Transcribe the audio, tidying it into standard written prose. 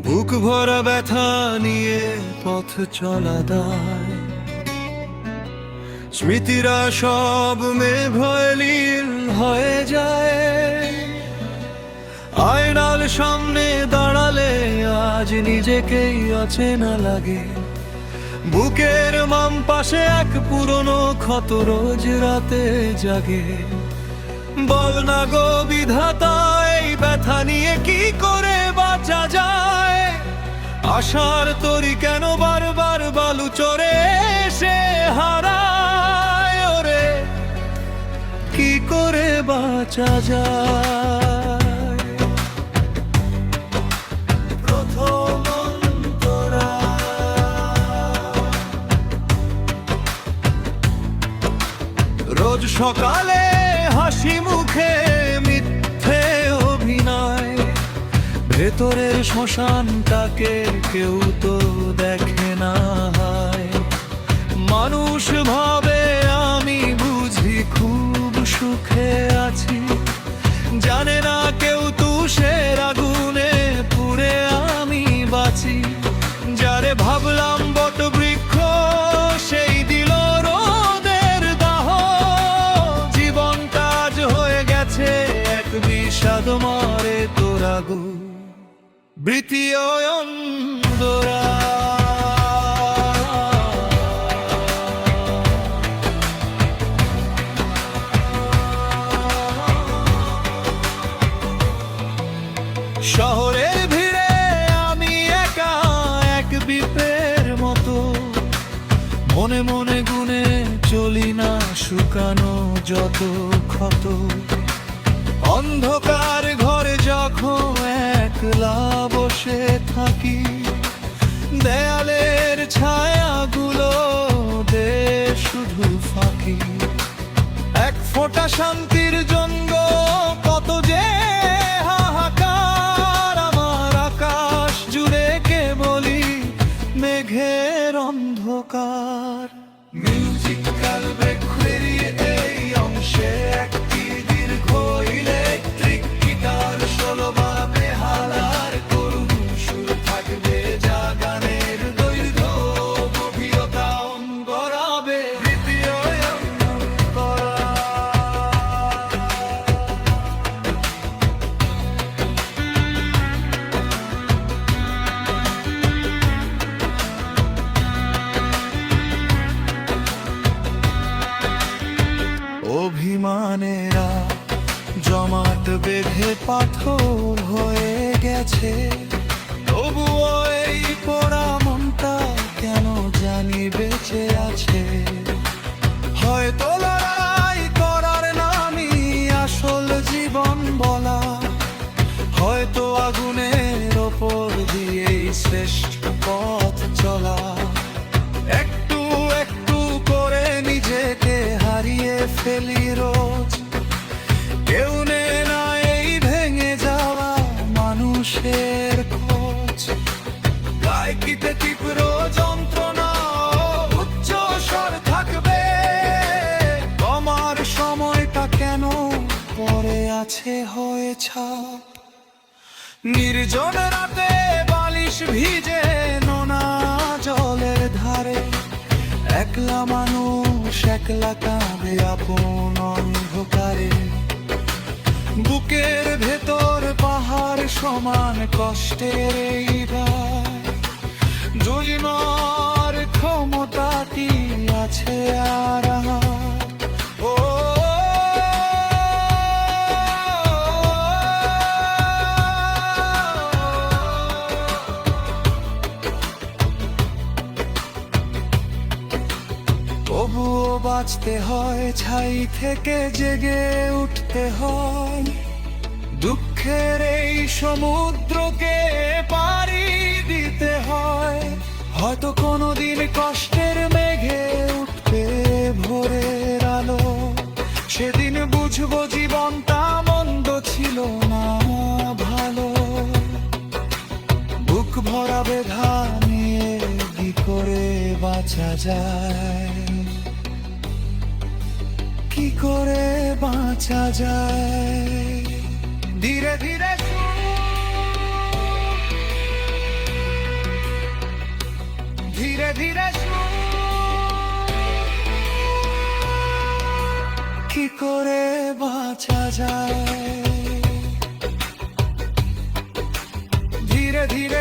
বুক ভরা ব্যথা নিয়ে পথ চলা দায়, স্মৃতিরা সব ভয় লীল হয়ে যায়। আয়নার সামনে দাঁড়ালে আজ নিজেকেই অচেনা লাগে। বুকের বাম পাশে এক পুরনো ক্ষত রোজ রাতে জাগে। বল না গো বিধাতা, এই ব্যথা নিয়ে কি করে বাঁচা যায়? আশার তরি কেন বারবার বালু চড়ে এসে হারায়? ওরে কি করে বাঁচা যায়? প্রথম অন্তরা রোজ সকালে হাসি মুখে মিথ্যে অভিনয়, ভেতরের শ্মশানটাকে কেউ তো দেখে না। মানুষ ভাবে আমি বুঝি খুব সুখে আছি, জানে না কেউ তুষের আগুনে পুড়ে আমি বাঁচি। যারে ভাবলাম বট বৃক্ষ, সেই দিল রোদের দাহ। জীবনটা আজ হয়ে গেছে এক বিষাদ মারে তোরাগু বৃতীয় অন্ধরা। শহরের ভিড়ে আমি একা এক দ্বীপের মতো, মনে মনে গুনে চলি না শুকানো যত ক্ষত। অন্ধকার ঘরে যখন একলা বসে থাকি, দেয়ালের ছায়াগুলো দে শুধু ফাঁকি। এক ফোঁটা শান্তির জন্য কত যে হাহাকার। আমার আকাশ জুড়ে কেবলই মেঘের অন্ধকার। মিউজিক্যাল ব্রেক বেরিয়ে এই অংশে একটি দীর্ঘ ইলেকট্রিক গিটার ষোলো বাজবে হালার করুণ সুর থাকবে, যা গানের দৈর্ঘ্য গভীরতা গড়াবে দ্বিতীয় অন্তরা। অভিমানেরা জমাট বেঁধে পাথর হয়ে গেছে, তবুও এই পোড়া মনটা কেন জানি বেঁচে আছে। হয়তো লড়াই করার নামই আসল জীবন বলা, হয়তো আগুনের ওপর দিয়েই শ্রেষ্ঠ পথ চলা। একটু একটু করে নিজেকে হারিয়ে ফেলি রোজ, কেউ নেয় না এই ভেঙে যাওয়া মানুষের খোঁজ। গায়কিতে তীব্র যন্ত্রণা, উচ্চ স্বর থাকবে, তোমার সময়টা কেন পড়ে আছে হয়ে ছাপ। নির্জন রাতে বালিশ ভিজে নোনা জলের ধারে, একলা মানুষ একলা কাঁদে আপন অন্ধকারে। বুকের ভেতর পাহাড় সমান কষ্টের এই দায়, জুঝবার ক্ষমতাটি আছে আর আমার। ও তবুও বাঁচতে হয়, ছাই থেকে জেগে উঠতে হয়। দুঃখের এই সমুদ্রকে পাড়ি দিতে হয়। হয়তো কোনোদিন কষ্টের মেঘে উঠবে ভোরের আলো, সেদিন বুঝবো জীবনটা মন্দ ছিল না ভালো। বুক ভরা ব্যথা নিয়ে কি করে বাঁচা যায়? কি করে বাঁচা যায়? ধীরে ধীরে ধীরে ধীরে কি করে বাঁচা যায়, ধীরে ধীরে